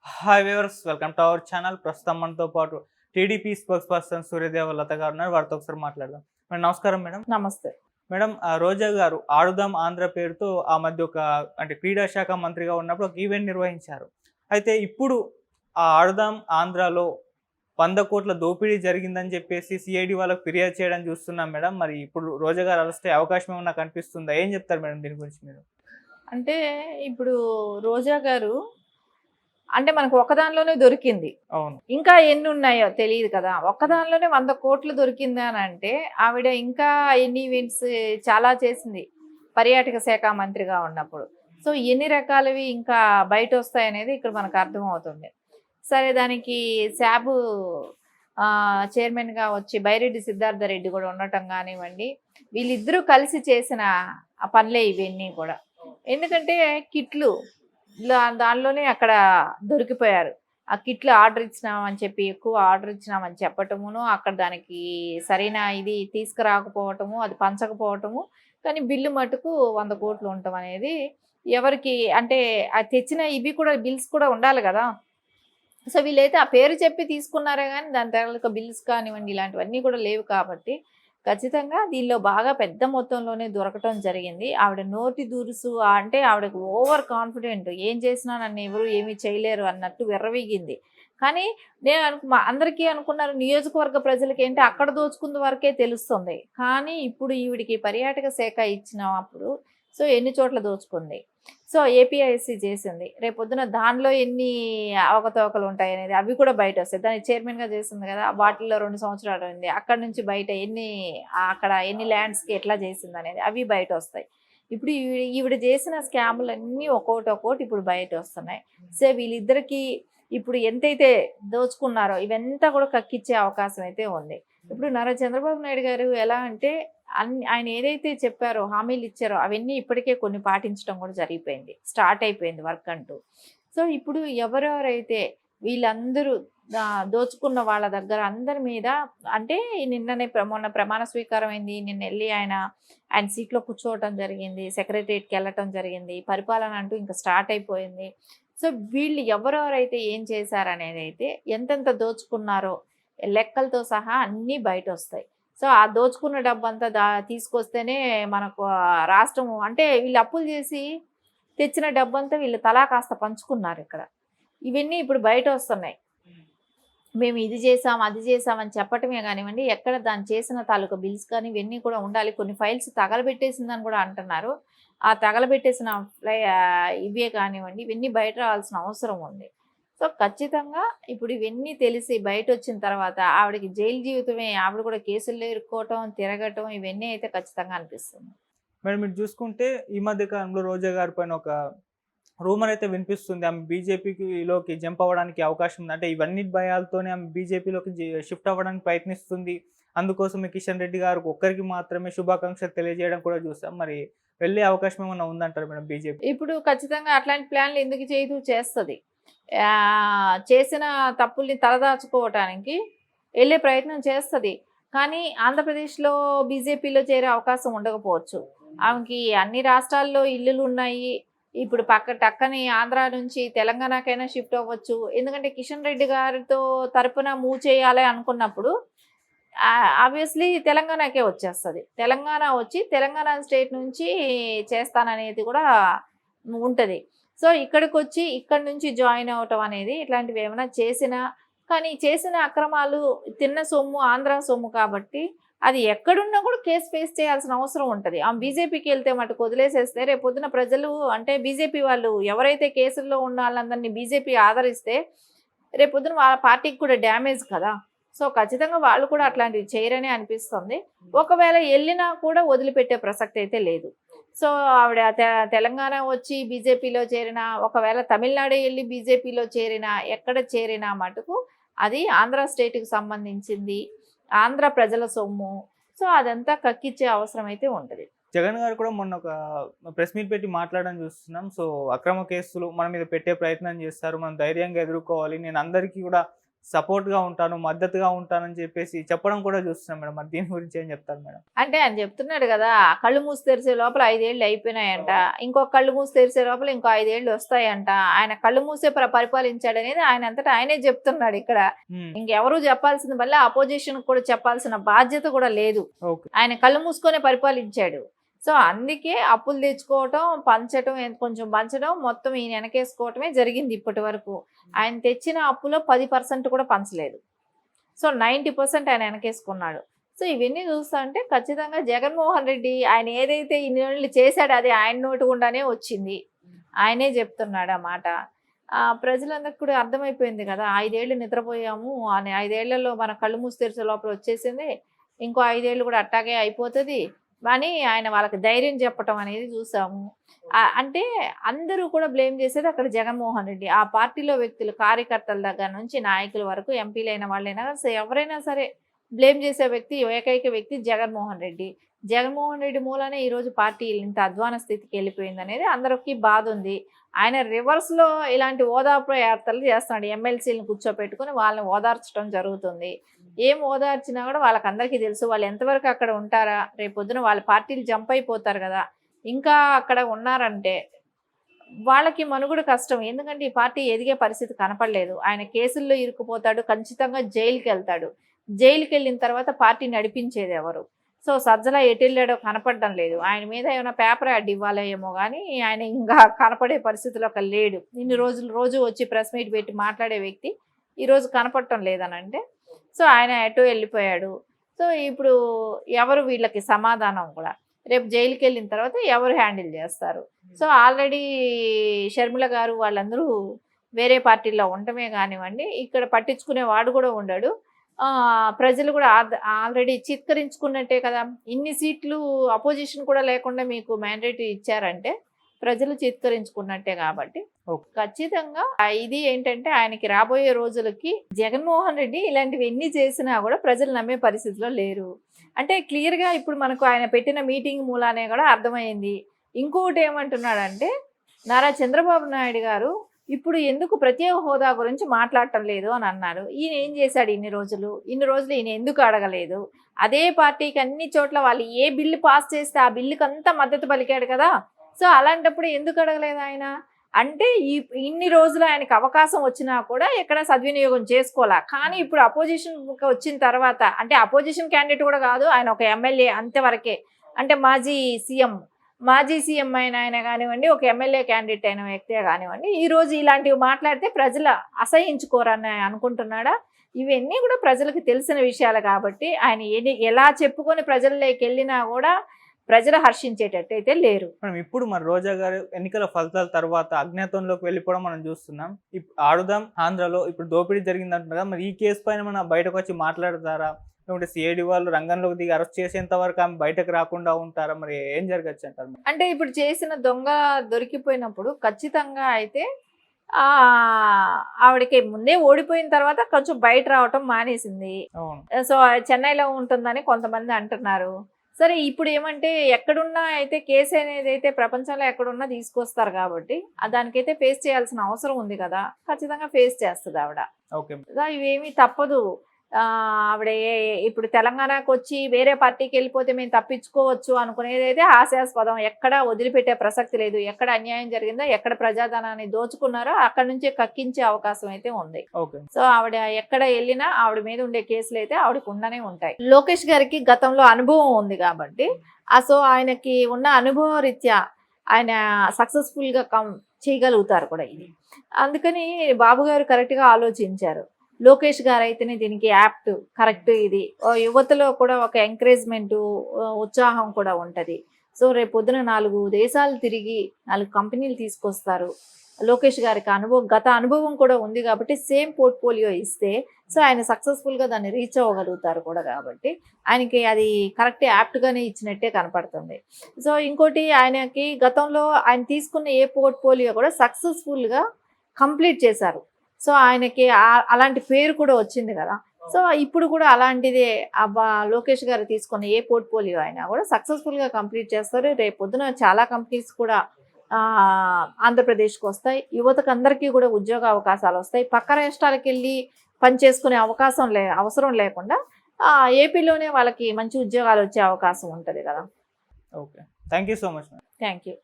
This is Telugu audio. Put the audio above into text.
Hi viewers, welcome to our channel. ప్రస్తుతం మనతో పాటు టీడీపీ స్పోక్స్ పర్సన్ సూర్యదేవ లత గారు ఉన్నారు. వారితో ఒకసారి మాట్లాడదాం. మేడం నమస్కారం మేడం. నమస్తే. మేడం, రోజా గారు ఆడుదాం ఆంధ్ర పేరుతో ఆ మధ్య క్రీడా శాఖ మంత్రిగా ఉన్నప్పుడు ఒక ఈవెంట్ నిర్వహించారు. అయితే ఇప్పుడు ఆ ఆడుదాం ఆంధ్రాలో 100 కోట్ల దోపిడీ జరిగిందని చెప్పేసి సిఐడి వాళ్ళకి ఫిర్యాదు చేయడం చూస్తున్నాం మేడం. మరి ఇప్పుడు రోజా గారు అరెస్ట్ అయ్యే అవకాశం ఏమన్నా కనిపిస్తుందా? ఏం చెప్తారు మేడం దీని గురించి మీరు? అంటే ఇప్పుడు రోజా గారు అంటే మనకు ఒక్కదానిలోనే దొరికింది. అవును. ఇంకా ఎన్నున్నాయో తెలీదు కదా! ఒక్కదానిలోనే 100,00,00,000 దొరికింది అనంటే ఆవిడ ఇంకా ఎన్ని ఈవెంట్స్ చాలా చేసింది. పర్యాటక శాఖ మంత్రిగా ఉన్నప్పుడు. సో, ఎన్ని రకాలవి ఇంకా బయటొస్తాయనేది ఇక్కడ మనకు అర్థమవుతుంది. సరే, దానికి శాబు చైర్మన్‌గా వచ్చి బైరెడ్డి సిద్ధార్థ రెడ్డి కూడా ఉండటం గానివ్వండి, వీళ్ళిద్దరూ కలిసి చేసిన పనులే ఇవన్నీ కూడా. ఎందుకంటే కిట్లు దానిలోనే అక్కడ దొరికిపోయారు. ఆ కిట్లు ఆర్డర్ ఇచ్చినామని చెప్పి, ఎక్కువ ఆర్డర్ ఇచ్చినామని చెప్పటమును, అక్కడ దానికి సరైన ఇది తీసుకురాకపోవటము, అది పంచకపోవటము, కానీ బిల్లు మటుకు 100,00,00,000 ఉండటం అనేది ఎవరికి అంటే అది తెచ్చిన ఇవి కూడా బిల్స్ కూడా ఉండాలి కదా! సో, వీళ్ళైతే ఆ పేరు చెప్పి తీసుకున్నారే గానీ దాని తాలూకా బిల్స్ కానివ్వండి ఇలాంటివన్నీ కూడా లేవు కాబట్టి ఖచ్చితంగా దీనిలో బాగా పెద్ద మొత్తంలోనే దొరకటం జరిగింది. ఆవిడ నోటి దురుసు అంటే ఆవిడకి ఓవర్ కాన్ఫిడెంట్. ఏం చేసినా నన్ను ఎవరు ఏమీ చేయలేరు అన్నట్టు విర్రవీగింది. కానీ నేను అందరికీ అనుకున్నారు నియోజకవర్గ ప్రజలకేంటి అక్కడ దోచుకుంది వరకే తెలుస్తుంది. కానీ ఇప్పుడు ఈవిడికి పర్యాటక శాఖ ఇచ్చినప్పుడు సో ఎన్ని చోట్ల దోచుకుంది. సో ఏపీఐఎస్సీ చేసింది. రేపొద్దున దానిలో ఎన్ని అవకతవకలు ఉంటాయనేది అవి కూడా బయటొస్తాయి. దానికి చైర్మన్‌గా చేసింది కదా! వాటిల్లో 2 సంవత్సరాలు అయింది. అక్కడి నుంచి బయట అక్కడ ఎన్ని ల్యాండ్స్‌కి ఎట్లా చేసిందనేది అవి బయటొస్తాయి. ఇప్పుడు ఈవిడ చేసిన స్కాములన్నీ ఒక్కోటి ఇప్పుడు బయటొస్తున్నాయి. సో వీళ్ళిద్దరికీ ఇప్పుడు ఎంతైతే దోచుకున్నారో ఇవంతా కూడా కక్కిచ్చే అవకాశం అయితే ఉంది. ఇప్పుడు నారా చంద్రబాబు నాయుడు గారు ఎలా అంటే ఆయన ఏదైతే చెప్పారో హామీలు ఇచ్చారో అవన్నీ ఇప్పటికే కొన్ని పాటించడం కూడా జరిగిపోయింది. స్టార్ట్ అయిపోయింది వర్క్ అంటూ. సో ఇప్పుడు ఎవరెవరైతే వీళ్ళందరూ దోచుకున్న వాళ్ళ దగ్గర అందరి మీద అంటే మొన్న ప్రమాణ స్వీకారం అయింది. నిన్న వెళ్ళి ఆయన సీట్లో కూర్చోవటం జరిగింది. సెక్రటరియట్‌కి వెళ్ళటం జరిగింది. పరిపాలన అంటూ ఇంకా స్టార్ట్ అయిపోయింది. సో వీళ్ళు ఎవరెవరైతే ఏం చేశారనేది అయితే ఎంతెంత దోచుకున్నారో లెక్కలతో సహా అన్నీ బయటొస్తాయి. సో ఆ దోచుకున్న డబ్బంతా తీసుకొస్తేనే మనకు రాష్ట్రం అంటే వీళ్ళు అప్పులు చేసి తెచ్చిన డబ్బంతా వీళ్ళు తలా కాస్త పంచుకున్నారు ఇక్కడ. ఇవన్నీ ఇప్పుడు బయట వస్తున్నాయి. మేము ఇది చేసాం అది చేసామని చెప్పటమే కానివ్వండి, ఎక్కడ దాన్ని చేసిన తాలూకా బిల్స్ కానీ ఇవన్నీ కూడా ఉండాలి. కొన్ని ఫైల్స్ తగలబెట్టేసిందని కూడా అంటున్నారు. ఆ తగలబెట్టేసిన ఇవే కానివ్వండి ఇవన్నీ బయట రావాల్సిన అవసరం ఉంది. సో ఖచ్చితంగా ఇప్పుడు ఇవన్నీ తెలిసి బయటొచ్చిన తర్వాత ఆవిడకి జైలు జీవితమే. ఆవిడ కూడా కేసుల్లో ఇరుక్కోవటం, తిరగటం ఇవన్నీ అయితే ఖచ్చితంగా అనిపిస్తుంది. మేడం, మీరు చూసుకుంటే ఈ మధ్య కాలంలో రోజా గారి పైన ఒక రూమర్ అయితే వినిపిస్తుంది. ఆమె బీజేపీలోకి జంప్ అవ్వడానికి అవకాశం ఉంది. అంటే ఇవన్నీ భయాలతోనే ఆమె బీజేపీలోకి షిఫ్ట్ అవ్వడానికి ప్రయత్నిస్తుంది. అందుకోసమే కిషన్ రెడ్డి గారు ఒక్కరికి మాత్రమే శుభాకాంక్షలు తెలియజేయడం కూడా చూసాం. మరి వెళ్ళే అవకాశం ఏమన్నా ఉందంటారు మేడం బీజేపీ? ఇప్పుడు ఖచ్చితంగా అట్లాంటి ప్లాన్లు ఎందుకు చేయదు, చేస్తుంది. చేసిన తప్పుల్ని తలదాచుకోవటానికి వెళ్ళే ప్రయత్నం చేస్తుంది. కానీ ఆంధ్రప్రదేశ్లో బీజేపీలో చేరే అవకాశం ఉండకపోవచ్చు. ఆమెకి అన్ని రాష్ట్రాల్లో ఇల్లులు ఉన్నాయి. ఇప్పుడు టక్కని ఆంధ్ర నుంచి తెలంగాణకైనా షిఫ్ట్ అవ్వచ్చు. ఎందుకంటే కిషన్ రెడ్డి గారితో తరపున మూవ్ చేయాలి అనుకున్నప్పుడు ఆబ్వియస్లీ తెలంగాణకే వచ్చేస్తుంది. తెలంగాణ వచ్చి తెలంగాణ స్టేట్ నుంచి చేస్తాననేది కూడా ఉంటుంది. సో ఇక్కడికి వచ్చి ఇక్కడి నుంచి జాయిన్ అవ్వటం అనేది ఇట్లాంటివి ఏమైనా చేసినా కానీ చేసిన అక్రమాలు తిన్న సొమ్ము ఆంధ్ర సొమ్ము కాబట్టి అది ఎక్కడున్నా కూడా కేసు ఫేస్ చేయాల్సిన అవసరం ఉంటుంది. ఆ బీజేపీకి వెళ్తే మటుకు వదిలేసేస్తే రేపొద్దున ప్రజలు అంటే బీజేపీ వాళ్ళు ఎవరైతే కేసుల్లో ఉన్న వాళ్ళందరినీ బీజేపీ ఆదరిస్తే రేపొద్దున వాళ్ళ పార్టీకి కూడా డ్యామేజ్ కదా. సో ఖచ్చితంగా వాళ్ళు కూడా అట్లాంటివి చేయరని అనిపిస్తుంది. ఒకవేళ వెళ్ళినా కూడా వదిలిపెట్టే ప్రసక్తి అయితే లేదు. సో ఆవిడ తెలంగాణ వచ్చి బీజేపీలో చేరినా, ఒకవేళ తమిళనాడు వెళ్ళి బీజేపీలో చేరినా, ఎక్కడ చేరినా మటుకు అది ఆంధ్ర స్టేట్కి సంబంధించింది, ఆంధ్ర ప్రజల సొమ్ము. సో అదంతా కక్కిచ్చే అవసరం అయితే ఉంటుంది. జగన్ గారు కూడా మొన్న ఒక ప్రెస్ మీట్ పెట్టి మాట్లాడడం చూస్తున్నాం. సో అక్రమ కేసులు మన మీద పెట్టే ప్రయత్నం చేస్తారు, మనం ధైర్యంగా ఎదుర్కోవాలి, నేను అందరికీ కూడా సపోర్ట్గా ఉంటాను, మద్దతుగా ఉంటానని చెప్పేసి చెప్పడం కూడా చూస్తున్నాం మేడం. మరి దీని గురించి ఏం చెప్తారు మేడం? అంటే ఆయన చెప్తున్నాడు కదా, కళ్ళు మూసి తెరిచే లోపల 5 ఏళ్ళు అయిపోయినాయంట, ఇంకొక కళ్ళు మూసి తెరిచే లోపల ఇంకో 5 ఏళ్ళు వస్తాయంట. ఆయన కళ్ళు మూసే పరిపాలించాడు అనేది ఆయన అంతటా ఆయనే చెప్తున్నాడు ఇక్కడ. ఇంకెవరు చెప్పాల్సింది, మళ్ళీ అపోజిషన్ కూడా చెప్పాల్సిన బాధ్యత కూడా లేదు. ఓకే. ఆయన కళ్ళు మూసుకొనే పరిపాలించాడు. సో అందుకే అప్పులు తెచ్చుకోవటం, పంచటం, కొంచెం పంచడం, మొత్తం ఈయన వెనకేసుకోవటమే జరిగింది ఇప్పటి వరకు. ఆయన తెచ్చిన అప్పులో 10% కూడా పంచలేదు. సో 90% ఆయన వెనకేసుకున్నాడు. సో ఇవన్నీ చూస్తా అంటే ఖచ్చితంగా జగన్మోహన్ రెడ్డి ఆయన ఏదైతే ఇన్ని రోజులు చేశాడో అది ఆయన నోటి గుండానే వచ్చింది. ఆయనే చెప్తున్నాడు ఆ మాట. ప్రజలందరికీ కూడా అర్థమైపోయింది కదా, 5 ఏళ్ళు నిద్రపోయాము అని. 5 ఏళ్లలో మన కళ్ళు మూసి తెరిచే లోపల వచ్చేసింది, ఇంకో 5 ఏళ్ళు కూడా అట్టాగే అయిపోతుంది అని ఆయన వాళ్ళకి ధైర్యం చెప్పటం అనేది చూసాము. అంటే అందరూ కూడా బ్లేమ్ చేసేది అక్కడ జగన్మోహన్ రెడ్డి. ఆ పార్టీలో వ్యక్తులు, కార్యకర్తల దగ్గర నుంచి నాయకుల వరకు, ఎంపీలైన వాళ్ళైనా ఎవరైనా సరే బ్లేమ్ చేసే వ్యక్తి, ఏకైక వ్యక్తి జగన్మోహన్ రెడ్డి. జగన్మోహన్ రెడ్డి మూలనే ఈరోజు పార్టీ ఇంత అధ్వాన స్థితికి వెళ్ళిపోయింది అనేది అందరికీ బాధ ఉంది. ఆయన రివర్స్లో ఇలాంటి ఓదార్పు యాత్రలు చేస్తున్నాడు. ఎమ్మెల్సీలను కూర్చోపెట్టుకుని వాళ్ళని ఓదార్చడం జరుగుతుంది. ఏం ఓదార్చినా కూడా వాళ్ళకందరికీ తెలుసు వాళ్ళు ఎంతవరకు అక్కడ ఉంటారా, రేపొద్దున వాళ్ళ పార్టీలు జంప్ అయిపోతారు కదా, ఇంకా అక్కడ ఉన్నారంటే వాళ్ళకి మనుగడ కష్టం. ఎందుకంటే ఈ పార్టీ ఎదిగే పరిస్థితి కనపడలేదు. ఆయన కేసుల్లో ఇరుక్కుపోతాడు, ఖచ్చితంగా జైలుకి వెళ్తాడు. జైలుకి వెళ్ళిన తర్వాత పార్టీ నడిపించేది ఎవరు? సో సజ్జల ఎటు వెళ్ళాడో కనపడడం లేదు. ఆయన మీద ఏమైనా పేపర్ యాడ్ ఇవ్వాలేమో కానీ ఆయన ఇంకా కనపడే పరిస్థితిలో ఒక లేడు. ఇన్ని రోజులు రోజు వచ్చి ప్రెస్ మీట్ పెట్టి మాట్లాడే వ్యక్తి ఈరోజు కనపడటం లేదనంటే సో ఆయన ఎటు వెళ్ళిపోయాడు. సో ఇప్పుడు ఎవరు వీళ్ళకి సమాధానం కూడా, రేపు జైలుకి వెళ్ళిన తర్వాత ఎవరు హ్యాండిల్ చేస్తారు? సో ఆల్రెడీ షర్మిల గారు వాళ్ళందరూ వేరే పార్టీల్లో ఉండటమే కానివ్వండి, ఇక్కడ పట్టించుకునే వాడు కూడా ఉండడు. ప్రజలు కూడా ఆల్రెడీ చిత్కరించుకున్నట్టే కదా. ఇన్ని సీట్లు అపోజిషన్ కూడా లేకుండా మీకు మ్యాండేట్ ఇచ్చారంటే ప్రజలు చిత్కరించుకున్నట్టే. కాబట్టి ఖచ్చితంగా ఇది ఏంటంటే ఆయనకి రాబోయే రోజులకి జగన్మోహన్ రెడ్డి ఇలాంటివి ఎన్ని చేసినా కూడా ప్రజలు నమ్మే పరిస్థితిలో లేరు. అంటే క్లియర్గా ఇప్పుడు మనకు ఆయన పెట్టిన మీటింగ్ మూలానే కూడా అర్థమైంది. ఇంకొకటి ఏమంటున్నాడంటే, నారా చంద్రబాబు నాయుడు గారు ఇప్పుడు ఎందుకు ప్రత్యేక హోదా గురించి మాట్లాడటం లేదు అని అన్నారు. ఈయన ఏం చేశాడు ఇన్ని రోజులు ఈయన ఎందుకు అడగలేదు? అదే పార్టీకి అన్ని చోట్ల వాళ్ళు ఏ బిల్లు పాస్ చేస్తే ఆ బిల్లుకి అంతా మద్దతు పలికాడు కదా. సో అలాంటప్పుడు ఎందుకు అడగలేదు ఆయన? అంటే ఇన్ని రోజులు ఆయనకు అవకాశం వచ్చినా కూడా ఎక్కడ సద్వినియోగం చేసుకోవాలా. కానీ ఇప్పుడు అపోజిషన్ వచ్చిన తర్వాత, అంటే అపోజిషన్ క్యాండిడేట్ కూడా కాదు, ఆయన ఒక ఎమ్మెల్యే అంతవరకే. అంటే మాజీ సీఎం ఆయన కానివ్వండి, ఒక ఎమ్మెల్యే క్యాండిడేట్ అయిన వ్యక్తే కానివ్వండి, ఈరోజు ఇలాంటివి మాట్లాడితే ప్రజలు అసహించుకోరని అనుకుంటున్నాడా? ఇవన్నీ కూడా ప్రజలకు తెలిసిన విషయాలు కాబట్టి ఆయన ఎలా చెప్పుకొని ప్రజల్లోకి వెళ్ళినా కూడా ప్రజలు హర్షించేటట్టు అయితే లేరు. మనం ఇప్పుడు మన రోజా గారు ఎన్నికల ఫలితాల తర్వాత అజ్ఞాతంలోకి వెళ్ళిపోవడం మనం చూస్తున్నాం. ఆడుదాం ఆంధ్రలో ఇప్పుడు దోపిడీ జరిగింది అంటున్నారు కదా, మరి ఈ కేసు పైన మన బయటకు వచ్చి మాట్లాడతారా? లేకుంటే సిఐడి వాళ్ళు రంగంలోకి దిగి అరెస్ట్ చేసేంత వరకు ఆమె బయటకు రాకుండా ఉంటారా? మరి ఏం జరగచ్చు అంటారు? అంటే ఇప్పుడు చేసిన దొంగ దొరికిపోయినప్పుడు ఖచ్చితంగా అయితే ఆవిడకి ముందే ఓడిపోయిన తర్వాత కొంచెం బయట రావటం మానేసింది. సో చెన్నైలో ఉంటుందని కొంతమంది అంటున్నారు. సరే ఇప్పుడు ఏమంటే ఎక్కడున్నా అయితే కేసు అనేది అయితే ప్రపంచంలో ఎక్కడున్నా తీసుకొస్తారు కాబట్టి దానికైతే ఫేస్ చేయాల్సిన అవసరం ఉంది కదా, ఖచ్చితంగా ఫేస్ చేస్తుంది ఆవిడ. ఇవేమీ తప్పదు. ఆవిడ ఇప్పుడు తెలంగాణకు వచ్చి వేరే పార్టీకి వెళ్ళిపోతే మేము తప్పించుకోవచ్చు అనుకునేది అయితే హాస్యాస్పదం. ఎక్కడ వదిలిపెట్టే ప్రసక్తి లేదు. ఎక్కడ అన్యాయం జరిగిందో, ఎక్కడ ప్రజాధనాన్ని దోచుకున్నారో అక్కడ నుంచే కక్కించే అవకాశం అయితే ఉంది. సో ఆవిడ ఎక్కడ వెళ్ళినా ఆవిడ మీద ఉండే కేసులు అయితే ఆవిడకు ఉండనే ఉంటాయి. లోకేష్ గారికి గతంలో అనుభవం ఉంది కాబట్టి సో ఆయనకి ఉన్న అనుభవ రీత్యా ఆయన సక్సెస్ఫుల్ గా చేయగలుగుతారు కూడా ఇది. అందుకని బాబు గారు కరెక్ట్ గా ఆలోచించారు. లోకేష్ గారు అయితేనే దీనికి యాప్ట్, కరెక్ట్. ఇది యువతలో కూడా ఒక ఎంకరేజ్మెంట్, ఉత్సాహం కూడా ఉంటుంది. సో రేపు పొద్దున 4 దేశాలు తిరిగి 4 కంపెనీలు తీసుకొస్తారు. లోకేష్ గారికి గత అనుభవం కూడా ఉంది కాబట్టి సేమ్ పోర్ట్ఫోలియో ఇస్తే సో ఆయన సక్సెస్ఫుల్గా దాన్ని రీచ్ అవ్వగలుగుతారు కూడా. కాబట్టి ఆయనకి అది కరెక్ట్ యాప్ట్గానే ఇచ్చినట్టే కనపడుతుంది. సో ఇంకోటి, ఆయనకి గతంలో ఆయన తీసుకున్న ఏ పోర్ట్ఫోలియో కూడా సక్సెస్ఫుల్గా కంప్లీట్ చేశారు. సో ఆయనకి అలాంటి పేరు కూడా వచ్చింది కదా. సో ఇప్పుడు కూడా అలాంటిదే లోకేష్ గారు తీసుకున్న ఏ పోర్ట్ఫోలియో అయినా కూడా సక్సెస్ఫుల్గా కంప్లీట్ చేస్తారు. రేపు పొద్దున చాలా కంపెనీస్ కూడా ఆంధ్రప్రదేశ్కి వస్తాయి. యువతకు అందరికీ కూడా ఉద్యోగ అవకాశాలు వస్తాయి. పక్క రాష్ట్రాలకు వెళ్ళి పని చేసుకునే అవసరం లేకుండా ఏపీలోనే వాళ్ళకి మంచి ఉద్యోగాలు వచ్చే అవకాశం ఉంటుంది కదా. Okay, thank you so much. Thank you.